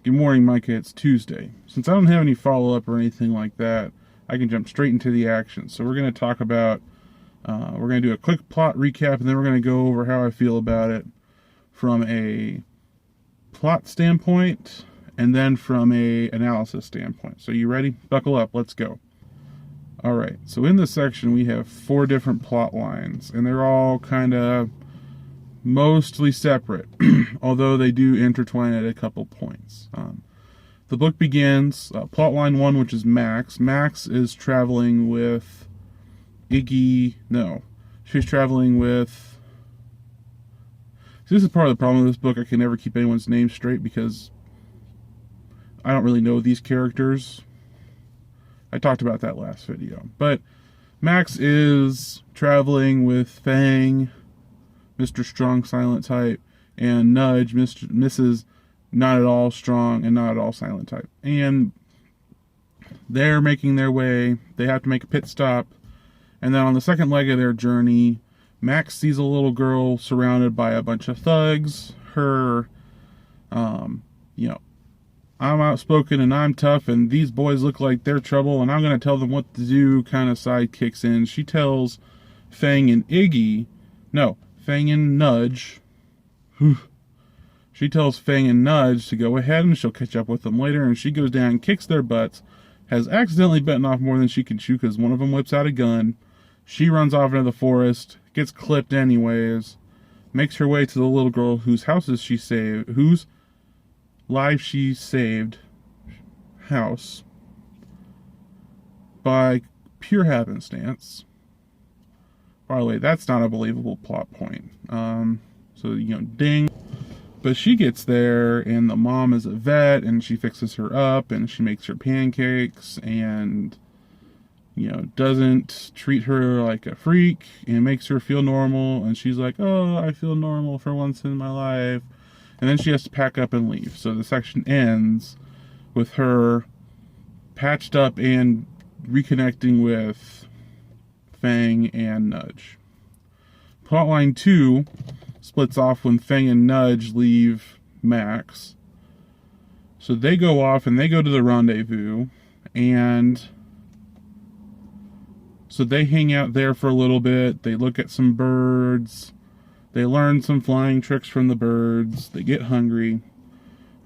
Good morning, Micah. It's Tuesday. Since I don't have any follow-up or anything like that, I can jump straight into the action. So we're going to talk about, we're going to do a quick plot recap, and then we're going to go over how I feel about it from a plot standpoint, and then from a analysis standpoint. So you ready? Buckle up. Let's go. All right. So in this section, we have 4 different plot lines, and they're all kind of mostly separate, although they do intertwine at a couple points. The book begins, plot line 1, which is Max. Max is traveling with Iggy. No, she's traveling with. See, this is part of the problem with this book. I can never keep anyone's name straight because I don't really know these characters. I talked about that last video. But Max is traveling with Fang, Mr. Strong Silent Type, and Nudge, Mrs. Not at all strong and not at all silent type. And they're making their way. They have to make a pit stop. And then on the second leg of their journey, Max sees a little girl surrounded by a bunch of thugs. Her, I'm outspoken and I'm tough and these boys look like they're trouble and I'm going to tell them what to do kind of side kicks in. She tells Fang and Nudge. She tells Fang and Nudge to go ahead and she'll catch up with them later, and she goes down and kicks their butts, has accidentally bitten off more than she can chew because one of them whips out a gun. She runs off into the forest, gets clipped anyways, makes her way to the little girl whose life she saved house by pure happenstance. By the way, that's not a believable plot point. Ding. But she gets there, and the mom is a vet, and she fixes her up, and she makes her pancakes, and, doesn't treat her like a freak, and makes her feel normal, and she's like, oh, I feel normal for once in my life. And then she has to pack up and leave. So the section ends with her patched up and reconnecting with Fang and Nudge. Plotline 2 splits off when Fang and Nudge leave Max. So they go off and they go to the rendezvous, and so they hang out there for a little bit. They look at some birds. They learn some flying tricks from the birds. They get hungry.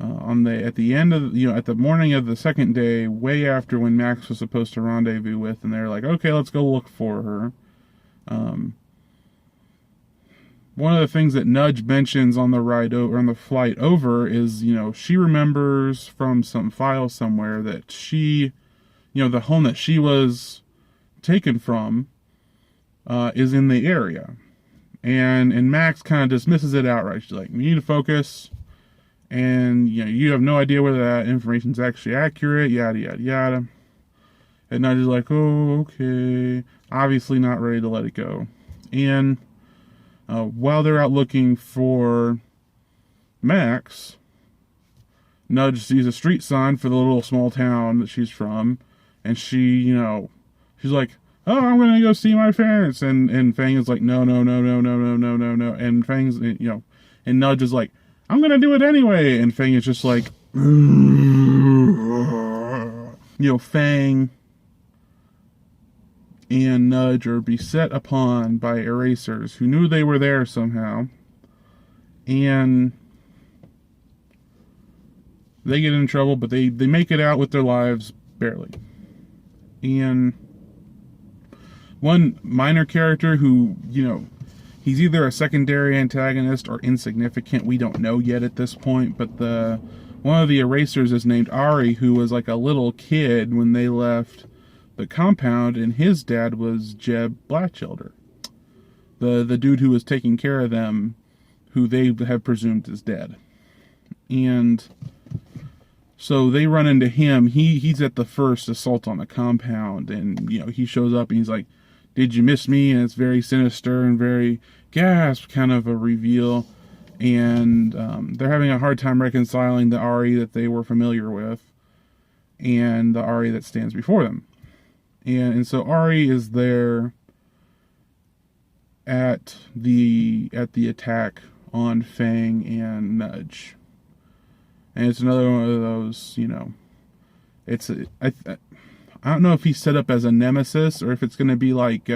At the morning of the second day, way after when Max was supposed to rendezvous with, and they're like, okay, let's go look for her. One of the things that Nudge mentions on the flight over is, she remembers from some file somewhere that she, the home that she was taken from, is in the area. And Max kind of dismisses it outright. She's like, we need to focus. And, you have no idea whether that information's actually accurate, yada, yada, yada. And Nudge is like, oh, okay. Obviously not ready to let it go. And while they're out looking for Max, Nudge sees a street sign for the little small town that she's from. And she's like, oh, I'm going to go see my parents. And Fang is like, no. And Fang's, and Nudge is like, I'm going to do it anyway. And Fang is just like, Fang and Nudge are beset upon by erasers who knew they were there somehow. And they get in trouble, but they make it out with their lives barely. And one minor character who, he's either a secondary antagonist or insignificant. We don't know yet at this point, but one of the erasers is named Ari, who was like a little kid when they left the compound, and his dad was Jeb Blatchelder, the dude who was taking care of them, who they have presumed is dead. And so they run into him. He's at the first assault on the compound, and he shows up and he's like, did you miss me? And it's very sinister and very gasp kind of a reveal. And they're having a hard time reconciling the Ari that they were familiar with and the Ari that stands before them. And so Ari is there at the attack on Fang and Nudge. And it's another one of those, I don't know if he's set up as a nemesis or if it's going to be like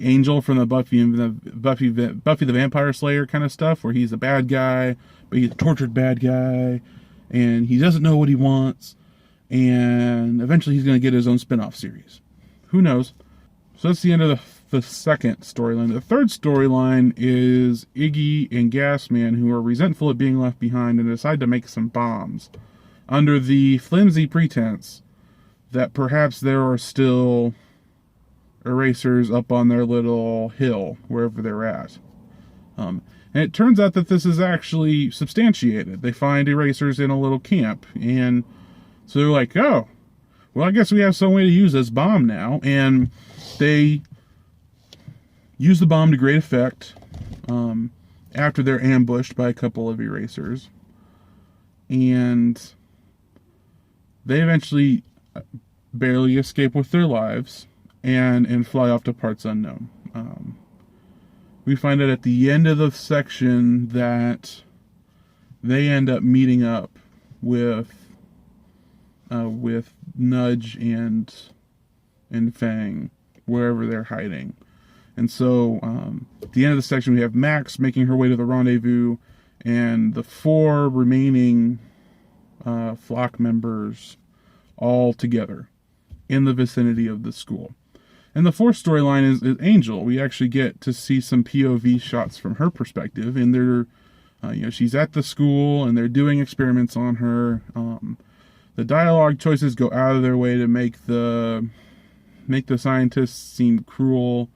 Angel from the Buffy the Vampire Slayer kind of stuff, where he's a bad guy, but he's a tortured bad guy, and he doesn't know what he wants, and eventually he's going to get his own spin-off series. Who knows? So that's the end of the second storyline. The third storyline is Iggy and Gasman, who are resentful of being left behind and decide to make some bombs under the flimsy pretense that perhaps there are still erasers up on their little hill, wherever they're at. And it turns out that this is actually substantiated. They find erasers in a little camp, and so they're like, oh, well, I guess we have some way to use this bomb now. And they use the bomb to great effect after they're ambushed by a couple of erasers. And they eventually barely escape with their lives and fly off to parts unknown. We find out at the end of the section that they end up meeting up with Nudge and Fang wherever they're hiding. And so at the end of the section we have Max making her way to the rendezvous, and the 4 remaining flock members all together in the vicinity of the school. And the fourth storyline is Angel. We actually get to see some POV shots from her perspective, and they're, she's at the school and they're doing experiments on her. The dialogue choices go out of their way to make the scientists seem cruel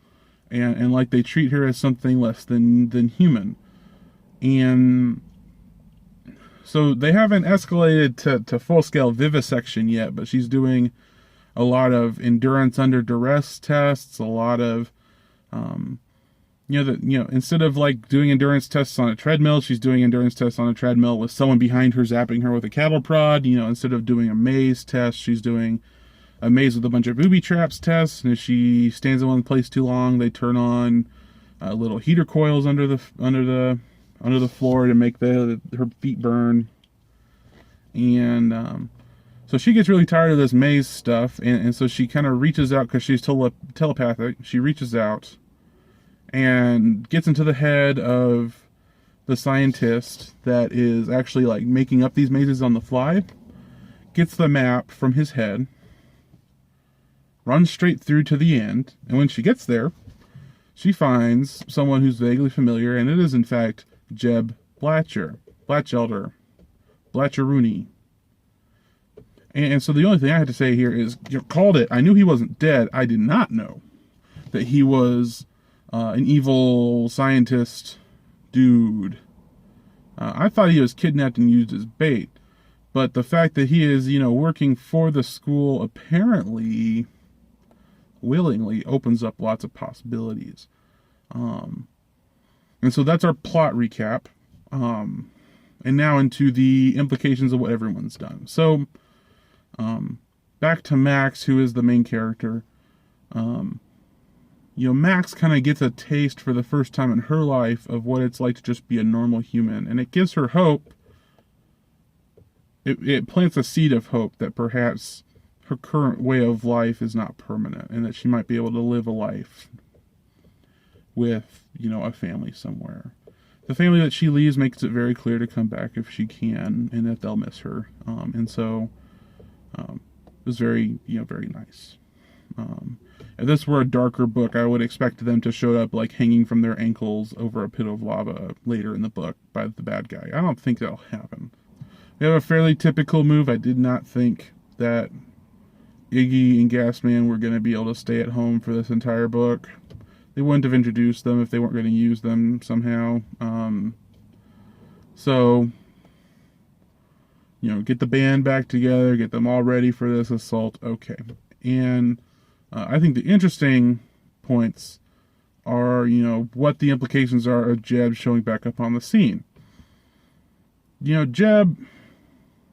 and like they treat her as something less than human. And so they haven't escalated to full-scale vivisection yet, but she's doing a lot of endurance under duress tests, a lot of, instead of like doing endurance tests on a treadmill, she's doing endurance tests on a treadmill with someone behind her zapping her with a cattle prod. Instead of doing a maze test, she's doing a maze with a bunch of booby traps tests. And if she stands in one place too long, they turn on little heater coils under the floor to make her feet burn. And so she gets really tired of this maze stuff, and so she kind of reaches out, because she's telepathic. She reaches out and gets into the head of the scientist that is actually like making up these mazes on the fly, gets the map from his head, runs straight through to the end, and when she gets there, she finds someone who's vaguely familiar, and it is in fact Jeb Blatchelder, Rooney. And so the only thing I had to say here is, you called it. I knew he wasn't dead. I did not know that he was an evil scientist dude. I thought he was kidnapped and used as bait. But the fact that he is, working for the school, apparently willingly, opens up lots of possibilities. And so that's our plot recap. And now into the implications of what everyone's done. So, back to Max, who is the main character. Max kind of gets a taste for the first time in her life of what it's like to just be a normal human, and it gives her hope. It plants a seed of hope that perhaps her current way of life is not permanent, and that she might be able to live a life with, a family somewhere. The family that she leaves makes it very clear to come back if she can, and that they'll miss her. And so it was very, very nice. If this were a darker book, I would expect them to show up like hanging from their ankles over a pit of lava later in the book by the bad guy. I don't think that'll happen. We have a fairly typical move. I did not think that Iggy and Gasman were going to be able to stay at home for this entire book. They wouldn't have introduced them if they weren't going to use them somehow. So, get the band back together, get them all ready for this assault. Okay. And I think the interesting points are, what the implications are of Jeb showing back up on the scene. Jeb,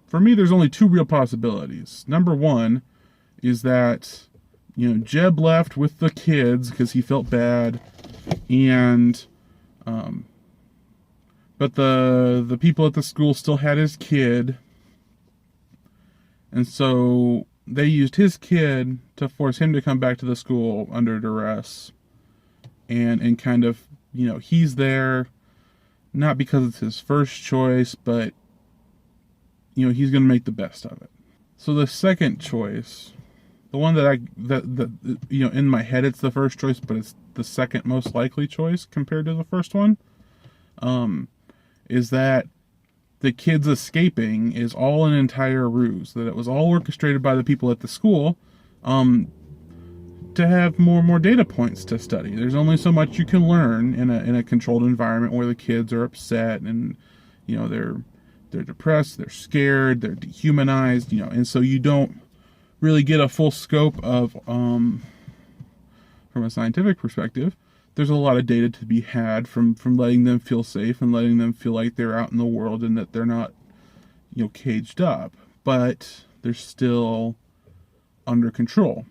for me, there's only 2 real possibilities. Number 1 is that, Jeb left with the kids because he felt bad, and But the people at the school still had his kid. And so they used his kid to force him to come back to the school under duress. And kind of, he's there not because it's his first choice, but, he's going to make the best of it. So the second choice, the one that in my head it's the first choice, but it's the second most likely choice compared to the first one, is that the kids escaping is all an entire ruse, that it was all orchestrated by the people at the school, to have more data points to study. There's only so much you can learn in a controlled environment where the kids are upset and, they're depressed, they're scared, they're dehumanized, and so you don't really get a full scope of, from a scientific perspective. There's a lot of data to be had from letting them feel safe and letting them feel like they're out in the world and that they're not, caged up, but they're still under control.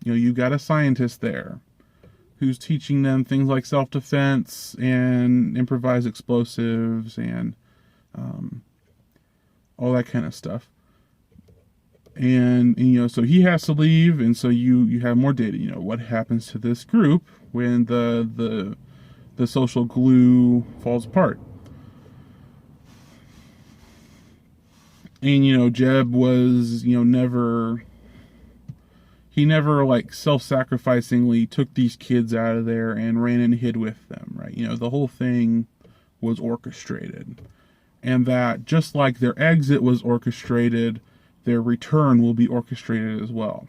You've got a scientist there who's teaching them things like self-defense and improvised explosives and all that kind of stuff. And so he has to leave, and so you have more data. What happens to this group when the social glue falls apart. And Jeb was never like self-sacrificingly took these kids out of there and ran and hid with them, right? The whole thing was orchestrated. And that just like their exit was orchestrated, their return will be orchestrated as well.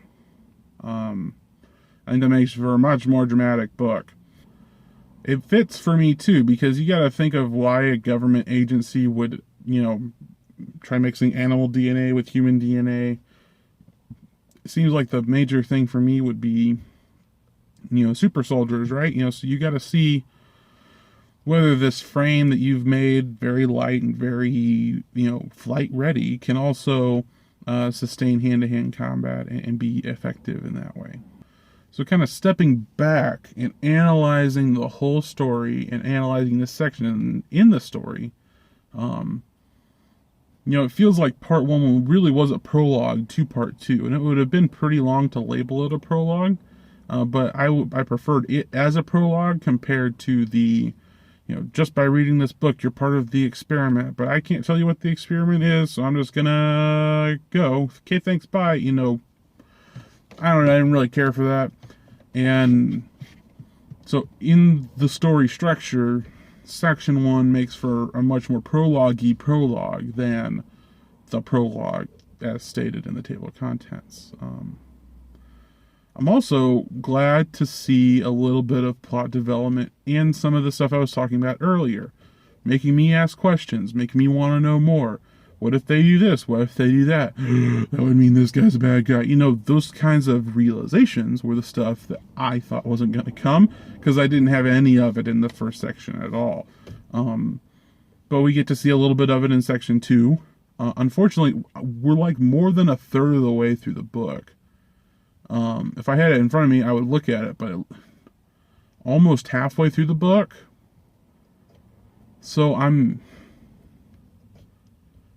I think that makes for a much more dramatic book. It fits for me too, because you got to think of why a government agency would, try mixing animal DNA with human DNA. It seems like the major thing for me would be, super soldiers, right? So you got to see whether this frame that you've made very light and very, flight ready can also sustain hand-to-hand combat and be effective in that way. So kind of stepping back and analyzing the whole story and analyzing this section in the story, it feels like part one really was a prologue to part two, and it would have been pretty long to label it a prologue, but I preferred it as a prologue compared to the, just by reading this book, you're part of the experiment, but I can't tell you what the experiment is, so I'm just gonna go. Okay, thanks, bye. I don't know, I didn't really care for that. And so in the story structure, section one makes for a much more prologue-y prologue than the prologue as stated in the table of contents. I'm also glad to see a little bit of plot development in some of the stuff I was talking about earlier, making me ask questions, making me want to know more. What if they do this? What if they do that? That would mean this guy's a bad guy. Those kinds of realizations were the stuff that I thought wasn't going to come, because I didn't have any of it in the first section at all. But we get to see a little bit of it in section two. Unfortunately, we're like more than a third of the way through the book. If I had it in front of me, I would look at it, but almost halfway through the book. So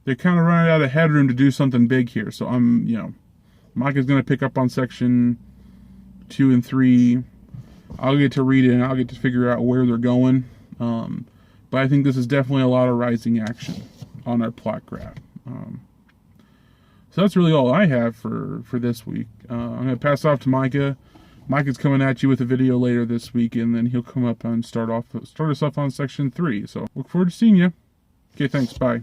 they're kind of running out of headroom to do something big here. So Micah's going to pick up on section 2 and 3. I'll get to read it and I'll get to figure out where they're going. But I think this is definitely a lot of rising action on our plot graph. So that's really all I have for this week. I'm going to pass off to Micah. Micah's coming at you with a video later this week, and then he'll come up and start us off on section 3. So look forward to seeing you. Okay, thanks. Bye.